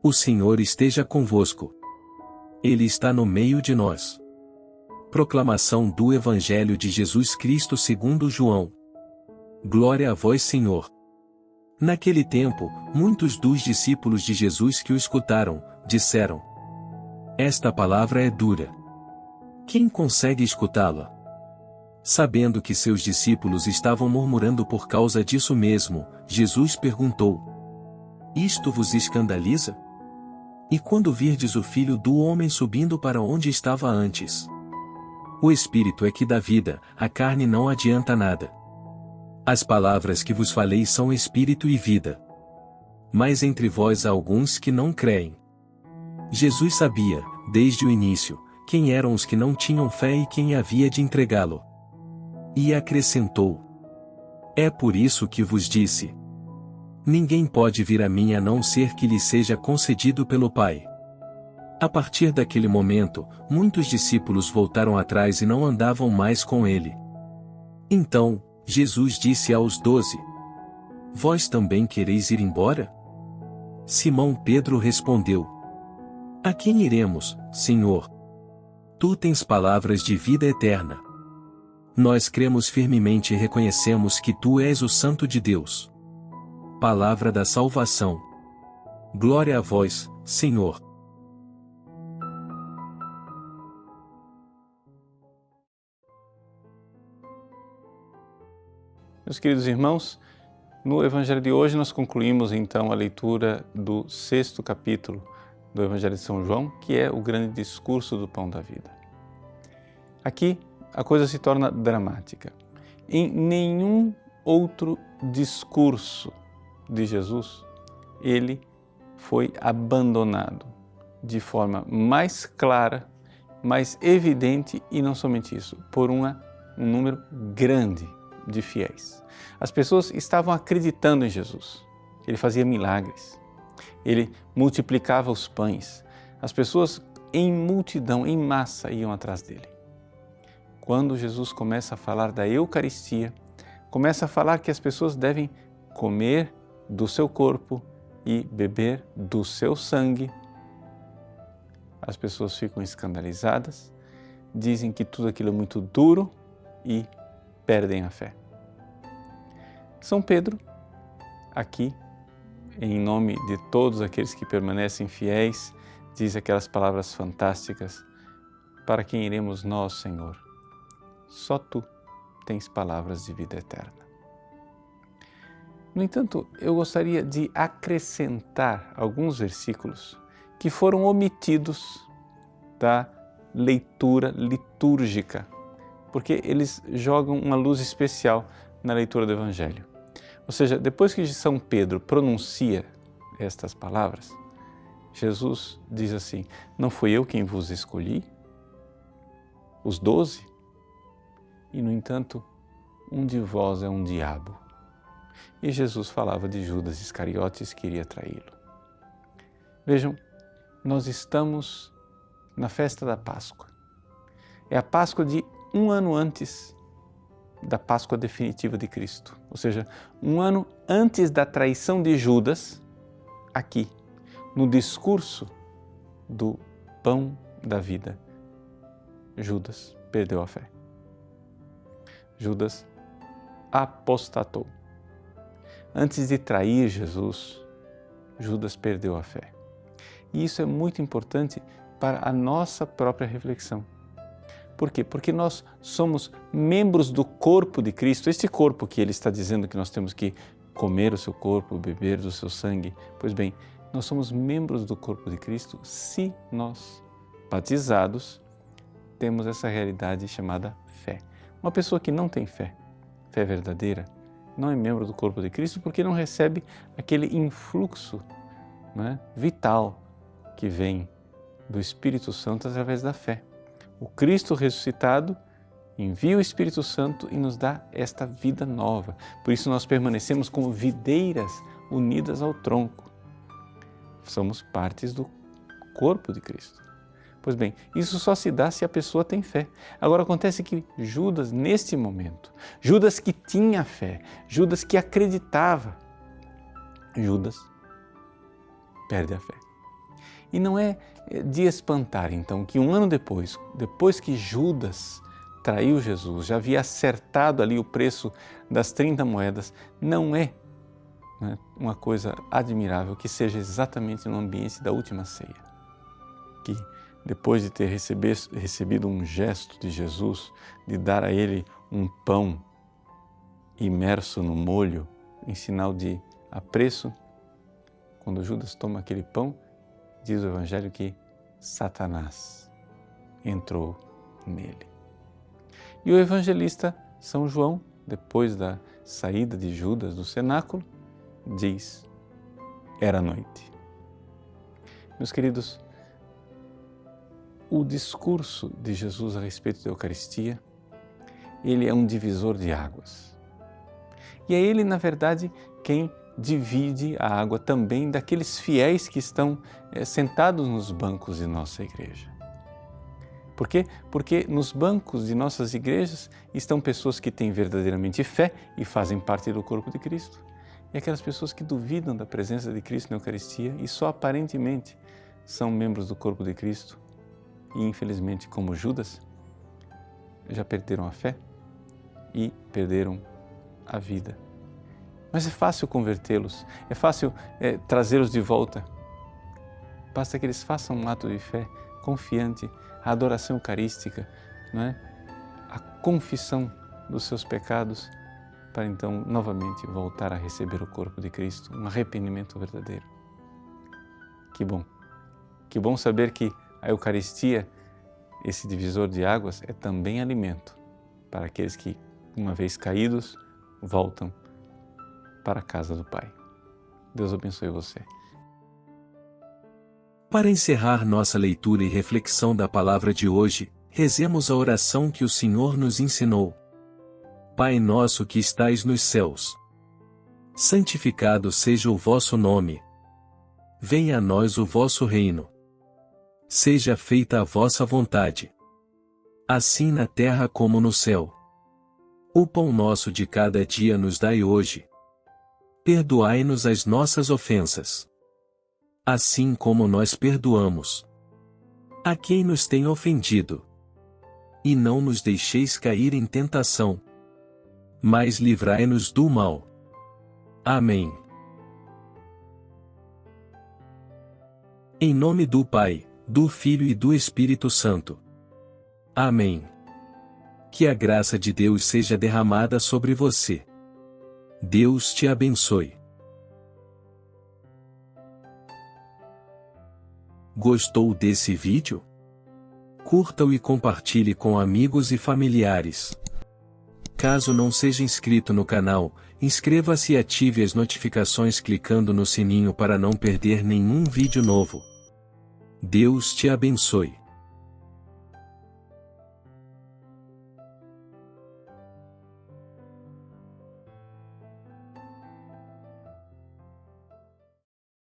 O Senhor esteja convosco. Ele está no meio de nós. Proclamação do Evangelho de Jesus Cristo segundo João. Glória a vós, Senhor. Naquele tempo, muitos dos discípulos de Jesus que o escutaram, disseram: Esta palavra é dura. Quem consegue escutá-la? Sabendo que seus discípulos estavam murmurando por causa disso mesmo, Jesus perguntou: Isto vos escandaliza? E quando virdes o Filho do Homem subindo para onde estava antes? O Espírito é que dá vida, a carne não adianta nada. As palavras que vos falei são Espírito e vida. Mas entre vós há alguns que não creem. Jesus sabia, desde o início, quem eram os que não tinham fé e quem havia de entregá-lo. E acrescentou: É por isso que vos disse: Ninguém pode vir a mim a não ser que lhe seja concedido pelo Pai. A partir daquele momento, muitos discípulos voltaram atrás e não andavam mais com ele. Então, Jesus disse aos 12: Vós também quereis ir embora? Simão Pedro respondeu: A quem iremos, Senhor? Tu tens palavras de vida eterna. Nós cremos firmemente e reconhecemos que Tu és o Santo de Deus. Palavra da salvação. Glória a vós, Senhor. Meus queridos irmãos, no Evangelho de hoje nós concluímos então a leitura do 6º capítulo do Evangelho de São João, que é o grande discurso do Pão da Vida. Aqui a coisa se torna dramática. Em nenhum outro discurso de Jesus, ele foi abandonado de forma mais clara, mais evidente e não somente isso, por um número grande de fiéis. As pessoas estavam acreditando em Jesus. Ele fazia milagres. Ele multiplicava os pães. As pessoas em multidão, em massa, iam atrás dele. Quando Jesus começa a falar da Eucaristia, começa a falar que as pessoas devem comer do seu corpo e beber do seu sangue, as pessoas ficam escandalizadas, dizem que tudo aquilo é muito duro e perdem a fé. São Pedro, aqui, em nome de todos aqueles que permanecem fiéis, diz aquelas palavras fantásticas: Para quem iremos nós, Senhor? Só Tu tens palavras de vida eterna. No entanto, eu gostaria de acrescentar alguns versículos que foram omitidos da leitura litúrgica, porque eles jogam uma luz especial na leitura do Evangelho. Ou seja, depois que São Pedro pronuncia estas palavras, Jesus diz assim: Não fui eu quem vos escolhi? Os 12? E, no entanto, um de vós é um diabo. E Jesus falava de Judas Iscariotes que iria traí-lo. Vejam, nós estamos na festa da Páscoa. É a Páscoa de um ano antes da Páscoa definitiva de Cristo. Ou seja, um ano antes da traição de Judas, aqui, no discurso do Pão da Vida, Judas perdeu a fé. Judas apostatou. Antes de trair Jesus, Judas perdeu a fé. E isso é muito importante para a nossa própria reflexão. Por quê? Porque nós somos membros do corpo de Cristo, este corpo que ele está dizendo que nós temos que comer o seu corpo, beber do seu sangue. Pois bem, nós somos membros do corpo de Cristo se nós, batizados, temos essa realidade chamada fé. Uma pessoa que não tem fé, fé verdadeira, não é membro do corpo de Cristo porque não recebe aquele influxo, né, vital que vem do Espírito Santo através da fé. O Cristo ressuscitado envia o Espírito Santo e nos dá esta vida nova. Por isso nós permanecemos como videiras unidas ao tronco. Somos partes do corpo de Cristo. Pois bem, isso só se dá se a pessoa tem fé. Agora acontece que Judas, neste momento, Judas que tinha fé, Judas que acreditava, Judas perde a fé. E não é de espantar, então, que um ano depois que Judas traiu Jesus, já havia acertado ali o preço das 30 moedas, não é uma coisa admirável que seja exatamente no ambiente da última ceia. Que depois de ter recebido um gesto de Jesus, de dar a ele um pão imerso no molho, em sinal de apreço, quando Judas toma aquele pão, diz o Evangelho que Satanás entrou nele. E o evangelista São João, depois da saída de Judas do cenáculo, diz: era noite. Meus queridos, o discurso de Jesus a respeito da Eucaristia, ele é um divisor de águas. E é ele, na verdade, quem divide a água também daqueles fiéis que estão sentados nos bancos de nossa igreja. Por quê? Porque nos bancos de nossas igrejas estão pessoas que têm verdadeiramente fé e fazem parte do corpo de Cristo. E aquelas pessoas que duvidam da presença de Cristo na Eucaristia e só aparentemente são membros do corpo de Cristo e, infelizmente, como Judas, já perderam a fé e perderam a vida. Mas é fácil convertê-los, é fácil trazê-los de volta. Basta que eles façam um ato de fé confiante, a adoração eucarística, não é? A confissão dos seus pecados, para então novamente voltar a receber o corpo de Cristo, um arrependimento verdadeiro. Que bom saber que a Eucaristia, esse divisor de águas, é também alimento para aqueles que, uma vez caídos, voltam para a casa do Pai. Deus abençoe você. Para encerrar nossa leitura e reflexão da palavra de hoje, rezemos a oração que o Senhor nos ensinou. Pai nosso que estais nos céus, santificado seja o vosso nome. Venha a nós o vosso reino. Seja feita a vossa vontade, assim na terra como no céu. O pão nosso de cada dia nos dai hoje. Perdoai-nos as nossas ofensas, assim como nós perdoamos a quem nos tem ofendido. E não nos deixeis cair em tentação, mas livrai-nos do mal. Amém. Em nome do Pai, do Filho e do Espírito Santo. Amém. Que a graça de Deus seja derramada sobre você. Deus te abençoe. Gostou desse vídeo? Curta-o e compartilhe com amigos e familiares. Caso não seja inscrito no canal, inscreva-se e ative as notificações clicando no sininho para não perder nenhum vídeo novo. Deus te abençoe.